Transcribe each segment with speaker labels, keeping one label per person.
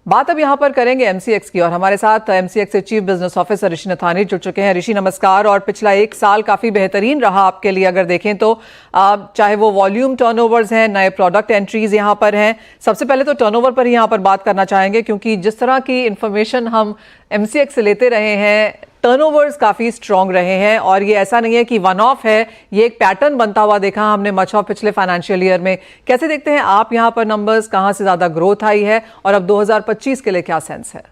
Speaker 1: बात अब यहाँ पर करेंगे एमसीएक्स की और हमारे साथ एमसीएक्स के चीफ बिजनेस ऑफिसर ऋषि नथानी जुड़ चुके हैं। ऋषि नमस्कार। और पिछला एक साल काफी बेहतरीन रहा आपके लिए अगर देखें तो, चाहे वो वॉल्यूम टर्नओवर्स हैं, नए प्रोडक्ट एंट्रीज यहाँ पर हैं। सबसे पहले तो टर्नओवर पर ही यहाँ पर बात करना चाहेंगे क्योंकि जिस तरह की इंफॉर्मेशन हम एमसीएक्स से लेते रहे हैं, टर्नओवर्स काफी स्ट्रांग रहे हैं और ये ऐसा नहीं है कि वन ऑफ है, ये एक पैटर्न बनता हुआ देखा हमने मच ऑफ पिछले फाइनेंशियल ईयर में। कैसे देखते हैं आप यहाँ पर नंबर्स, कहां से ज्यादा ग्रोथ आई है और अब 2025 के लिए क्या सेंस है?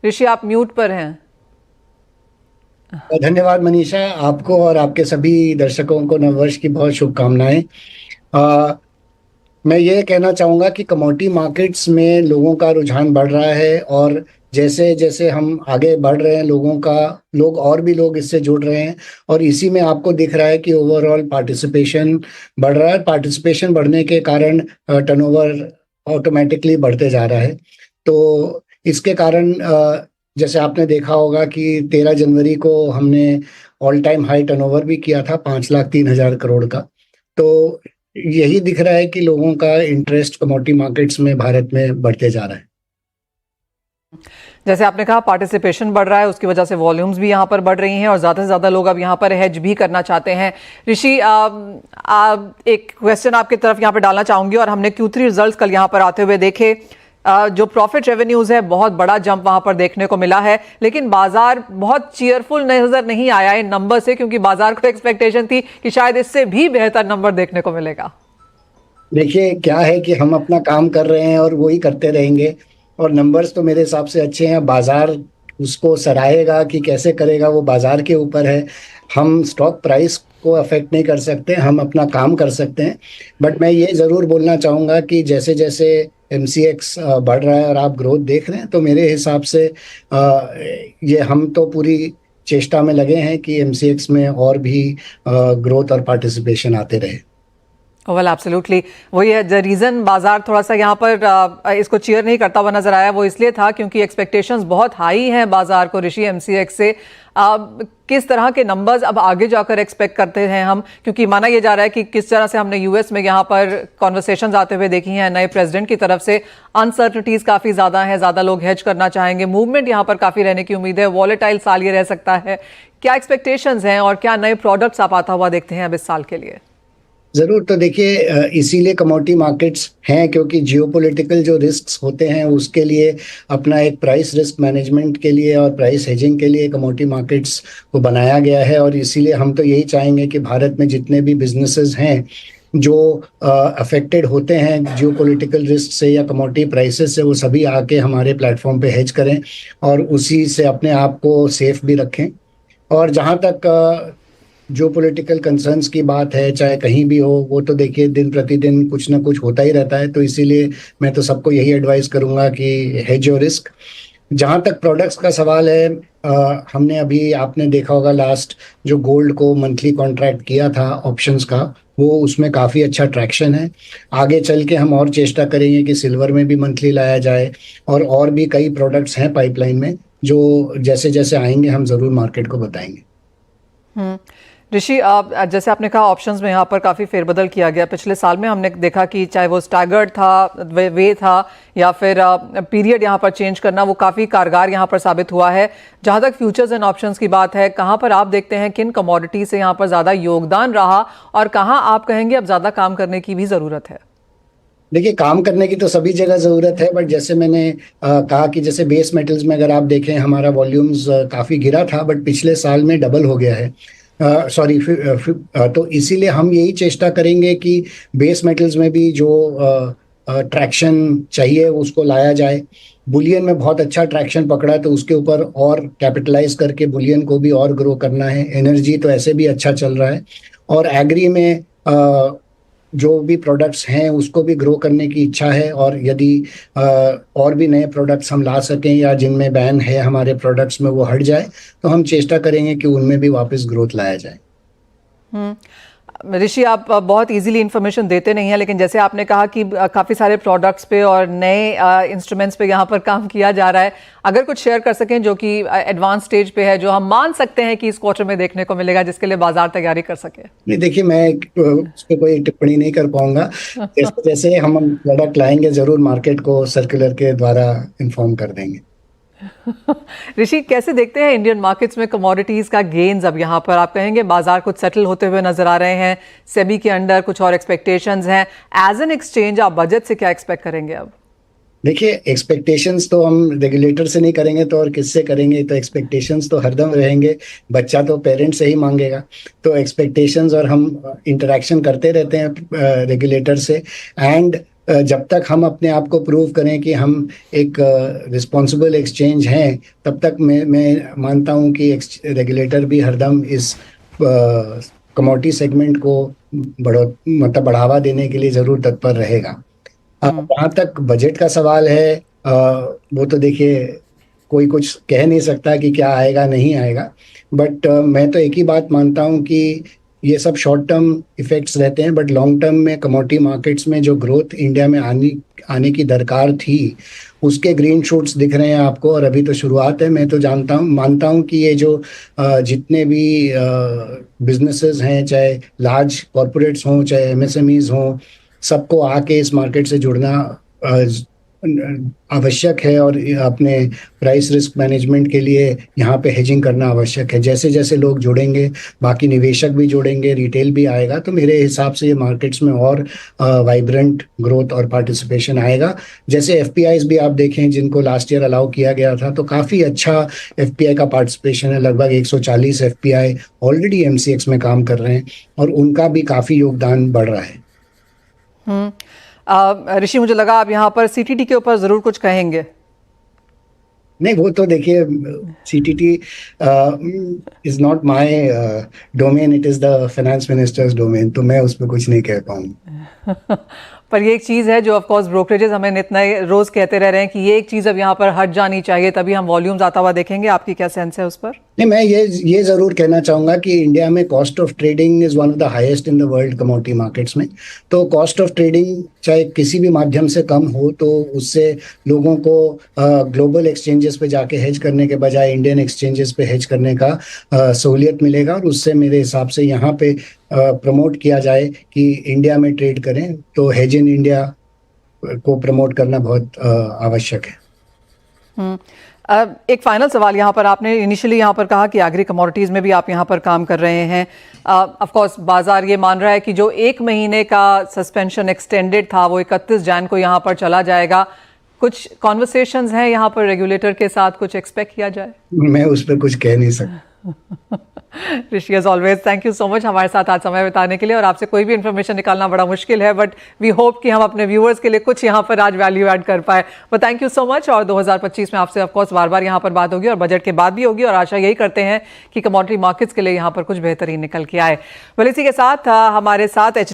Speaker 1: ऋषि आप म्यूट पर हैं।
Speaker 2: धन्यवाद मनीषा, आपको और आपके सभी दर्शकों को नववर्ष की बहुत शुभकामनाएं। मैं ये कहना चाहूँगा कि कमोडिटी मार्केट्स में लोगों का रुझान बढ़ रहा है और जैसे जैसे हम आगे बढ़ रहे हैं लोग इससे जुड़ रहे हैं और इसी में आपको दिख रहा है कि ओवरऑल पार्टिसिपेशन बढ़ रहा है। पार्टिसिपेशन बढ़ने के कारण टर्नओवर ऑटोमेटिकली बढ़ते जा रहा है। तो इसके कारण जैसे आपने देखा होगा कि 13 जनवरी को हमने ऑल टाइम हाई टर्नओवर भी किया था 5,03,000 करोड़ का। तो यही दिख रहा है कि लोगों का इंटरेस्ट कमोडिटी मार्केट्स में भारत में बढ़ते जा रहा है।
Speaker 1: जैसे आपने कहा पार्टिसिपेशन बढ़ रहा है, उसकी वजह से वॉल्यूम्स भी यहाँ पर बढ़ रही हैं और ज़्यादा से ज़्यादा लोग अब यहाँ पर हेज भी करना चाहते हैं। ऋषि, एक क्वेश्चन आपकी तरफ यहाँ पर डालना चाहूंगी और हमने Q3 रिजल्ट्स कल यहाँ पर आते हुए देखे। जो प्रॉफिट रेवेन्यूज है बहुत बड़ा जंप वहां पर देखने को मिला है, लेकिन बाजार बहुत चीयरफुल नजर नहीं आया इन नंबर से क्योंकि बाजार को एक्सपेक्टेशन थी कि शायद इससे भी बेहतर नंबर देखने को मिलेगा।
Speaker 2: देखिए क्या है कि हम अपना काम कर रहे हैं और वही करते रहेंगे और नंबर्स तो मेरे हिसाब से अच्छे हैं। बाजार उसको सराहेगा कि कैसे करेगा वो बाजार के ऊपर है। हम स्टॉक प्राइस को अफेक्ट नहीं कर सकते, हम अपना काम कर सकते हैं। बट मैं ये ज़रूर बोलना चाहूँगा कि जैसे जैसे एमसीएक्स बढ़ रहा है और आप ग्रोथ देख रहे हैं तो मेरे हिसाब से ये हम तो पूरी चेष्टा में लगे हैं कि एमसीएक्स में और भी ग्रोथ और पार्टिसिपेशन आते रहे।
Speaker 1: वेल एब्सोल्युटली, वही है द रीजन बाजार थोड़ा सा यहाँ पर इसको चीयर नहीं करता हुआ नजर आया, वो इसलिए था क्योंकि एक्सपेक्टेशंस बहुत हाई हैं बाजार को ऋषि एमसीएक्स से। किस तरह के नंबर्स अब आगे जाकर एक्सपेक्ट करते हैं हम, क्योंकि माना यह जा रहा है कि किस तरह से हमने यूएस में यहाँ पर कॉन्वर्सेशंस आते हुए देखी हैं नए प्रेसिडेंट की तरफ से, अनसर्टनिटीज काफी ज्यादा है, ज्यादा लोग हेज करना चाहेंगे, मूवमेंट यहाँ पर काफी रहने की उम्मीद है, वॉलेटाइल साल ये रह सकता है। क्या एक्सपेक्टेशंस हैं और क्या नए प्रोडक्ट्स आप आता हुआ देखते हैं अब इस साल के लिए?
Speaker 2: ज़रूर, तो देखिए इसीलिए कमोडिटी मार्केट्स हैं क्योंकि जियोपॉलिटिकल जो रिस्क्स होते हैं उसके लिए अपना एक प्राइस रिस्क मैनेजमेंट के लिए और प्राइस हेजिंग के लिए कमोडिटी मार्केट्स को बनाया गया है। और इसीलिए हम तो यही चाहेंगे कि भारत में जितने भी बिजनेसेस हैं जो अफेक्टेड होते हैं जियोपॉलिटिकल रिस्क से या कमोडिटी प्राइसेस से, वो सभी आके हमारे प्लेटफॉर्म पे हेज करें और उसी से अपने आप को सेफ भी रखें। और जहाँ तक जो पॉलिटिकल कंसर्न्स की बात है, चाहे कहीं भी हो, वो तो देखिए दिन प्रतिदिन कुछ ना कुछ होता ही रहता है। तो इसीलिए मैं तो सबको यही एडवाइस करूंगा कि हेज योर रिस्क। जहाँ तक प्रोडक्ट्स का सवाल है, हमने अभी आपने देखा होगा लास्ट जो गोल्ड को मंथली कॉन्ट्रैक्ट किया था ऑप्शंस का, वो उसमें काफ़ी अच्छा ट्रैक्शन है। आगे चल के हम और चेष्टा करेंगे कि सिल्वर में भी मंथली लाया जाए और भी कई प्रोडक्ट्स हैं पाइपलाइन में जो जैसे जैसे आएंगे हम ज़रूर मार्केट को बताएंगे।
Speaker 1: ऋषि, जैसे आपने कहा ऑप्शंस में यहाँ पर काफ़ी फेरबदल किया गया। पिछले साल में हमने देखा कि चाहे वो स्टैगर्ड था, वे था या फिर पीरियड यहाँ पर चेंज करना, वो काफ़ी कारगर यहाँ पर साबित हुआ है। जहाँ तक फ्यूचर्स एंड ऑप्शंस की बात है, कहाँ पर आप देखते हैं किन कमोडिटी से यहाँ पर ज़्यादा योगदान रहा और कहाँ आप कहेंगे अब ज़्यादा काम करने की भी ज़रूरत है?
Speaker 2: देखिए काम करने की तो सभी जगह ज़रूरत है, बट जैसे मैंने कहा कि जैसे बेस मेटल्स में अगर आप देखें हमारा वॉल्यूम्स काफ़ी गिरा था बट पिछले साल में डबल हो गया है। तो इसीलिए हम यही चेष्टा करेंगे कि बेस मेटल्स में भी जो ट्रैक्शन चाहिए उसको लाया जाए। बुलियन में बहुत अच्छा ट्रैक्शन पकड़ा तो उसके ऊपर और कैपिटलाइज करके बुलियन को भी और ग्रो करना है। एनर्जी तो ऐसे भी अच्छा चल रहा है और एग्री में जो भी प्रोडक्ट्स हैं उसको भी ग्रो करने की इच्छा है। और यदि और भी नए प्रोडक्ट्स हम ला सकें या जिनमें बैन है हमारे प्रोडक्ट्स में वो हट जाए तो हम चेष्टा करेंगे कि उनमें भी वापस ग्रोथ लाया जाए।
Speaker 1: ऋषि, आप बहुत इजीली इन्फॉर्मेशन देते नहीं हैं, लेकिन जैसे आपने कहा कि काफ़ी सारे प्रोडक्ट्स पे और नए इंस्ट्रूमेंट्स पे यहाँ पर काम किया जा रहा है, अगर कुछ शेयर कर सकें जो कि एडवांस स्टेज पे है, जो हम मान सकते हैं कि इस क्वार्टर में देखने को मिलेगा, जिसके लिए बाजार तैयारी कर सके।
Speaker 2: नहीं, देखिए मैं उस पर कोई टिप्पणी नहीं कर पाऊंगा। जैसे जैसे हम प्रोडक्ट लाएंगे जरूर मार्केट को सर्कुलर के द्वारा इन्फॉर्म कर देंगे।
Speaker 1: ऋषि, कैसे देखते हैं इंडियन मार्केट्स में कमोडिटीज का गेन्स? अब यहाँ पर आप कहेंगे बाजार कुछ सेटल होते हुए नजर आ रहे हैं, सेबी के अंडर कुछ और एक्सपेक्टेशंस हैं, एज एन एक्सचेंज आप बजट से क्या एक्सपेक्ट करेंगे अब?
Speaker 2: देखिए, एक्सपेक्टेशंस तो हम रेगुलेटर से नहीं करेंगे तो और किससे करेंगे? तो एक्सपेक्टेशंस तो हरदम रहेंगे, बच्चा तो पेरेंट्स से ही मांगेगा। तो एक्सपेक्टेशंस और हम इंटरेक्शन करते रहते हैं रेगुलेटर से। एंड जब तक हम अपने आप को प्रूव करें कि हम एक रिस्पॉन्सिबल एक्सचेंज हैं, तब तक मैं मानता हूं कि रेगुलेटर भी हरदम इस कमोडिटी सेगमेंट को बढ़ावा देने के लिए जरूर तत्पर रहेगा। जहाँ तक बजट का सवाल है, वो तो देखिए कोई कुछ कह नहीं सकता कि क्या आएगा नहीं आएगा, बट मैं तो एक ही बात मानता हूँ कि ये सब शॉर्ट टर्म इफेक्ट्स रहते हैं, बट लॉन्ग टर्म में कमोडिटी मार्केट्स में जो ग्रोथ इंडिया में आने की दरकार थी, उसके ग्रीन शूट्स दिख रहे हैं आपको। और अभी तो शुरुआत है। मैं तो मानता हूँ कि ये जो जितने भी बिजनेसेस हैं, चाहे लार्ज कॉरपोरेट्स हों चाहे एमएसएमईज हों, सबको आके इस मार्केट से जुड़ना आवश्यक है। और अपने प्राइस रिस्क मैनेजमेंट के लिए यहाँ पे हेजिंग करना आवश्यक है। जैसे जैसे लोग जुड़ेंगे, बाकी निवेशक भी जुड़ेंगे, रिटेल भी आएगा, तो मेरे हिसाब से ये मार्केट्स में और वाइब्रेंट ग्रोथ और पार्टिसिपेशन आएगा। जैसे एफपीआईज भी आप देखें, जिनको लास्ट ईयर अलाउ किया गया था, तो काफ़ी अच्छा एफपीआई का पार्टिसिपेशन है। लगभग 140 एफपीआई ऑलरेडी एमसीएक्स में काम कर रहे हैं और उनका भी काफ़ी योगदान बढ़ रहा है।
Speaker 1: ऋषि, मुझे लगा आप यहाँ पर सीटीटी के ऊपर जरूर कुछ कहेंगे।
Speaker 2: नहीं, वो तो देखिए, CTT is not my domain, it is the finance ministers domain, तो मैं उस पर कुछ नहीं कह पाऊंगा।
Speaker 1: पर ये एक चीज़ है जो ऑफ कोर्स ब्रोकरेजेस हमें इतना रोज कहते रह रहे हैं कि ये एक चीज़ अब यहाँ पर हट जानी चाहिए, तभी हम वॉल्यूम्स आता हुआ देखेंगे। आपकी क्या सेंस है उस पर?
Speaker 2: नहीं, मैं ये जरूर कहना चाहूंगा कि इंडिया में cost of trading is one of the highest in the world commodity markets में। तो कॉस्ट ऑफ ट्रेडिंग चाहे किसी भी माध्यम से कम हो, तो उससे लोगों को ग्लोबल एक्सचेंजेस पे जाके हेज करने के बजाय इंडियन एक्सचेंजेस पे हेज करने का सहूलियत मिलेगा। और उससे मेरे हिसाब से यहाँ पे प्रमोट किया जाए कि इंडिया में ट्रेड करें, तो हेज इन इंडिया को प्रमोट करना बहुत आवश्यक है।
Speaker 1: एक फाइनल सवाल यहाँ पर, आपने इनिशियली यहाँ पर कहा कि एग्री कमोडिटीज़ में भी आप यहाँ पर काम कर रहे हैं। ऑफ कोर्स बाजार ये मान रहा है कि जो 1 महीने का सस्पेंशन एक्सटेंडेड था वो 31 जैन को यहाँ पर चला जाएगा। कुछ कॉन्वर्सेशंस हैं यहाँ पर रेगुलेटर के साथ, कुछ एक्सपेक्ट किया जाए?
Speaker 2: मैं उस पर कुछ कह नहीं सकता।
Speaker 1: Rishi, as always thank you so much हमारे साथ आज समय बिताने के लिए। और आपसे कोई भी इन्फॉर्मेशन निकालना बड़ा मुश्किल है, बट वी होप कि हम अपने व्यूअर्स के लिए कुछ यहाँ पर आज वैल्यू ऐड कर पाए। But thank you so much. और 2025 में आपसे ऑफकोर्स बार बार यहाँ पर बात होगी और बजट के बाद भी होगी, और आशा यही करते हैं कि कमोडिटी मार्केट्स के लिए यहाँ पर कुछ बेहतरीन निकल के आए। वेल, इसी के साथ हमारे साथ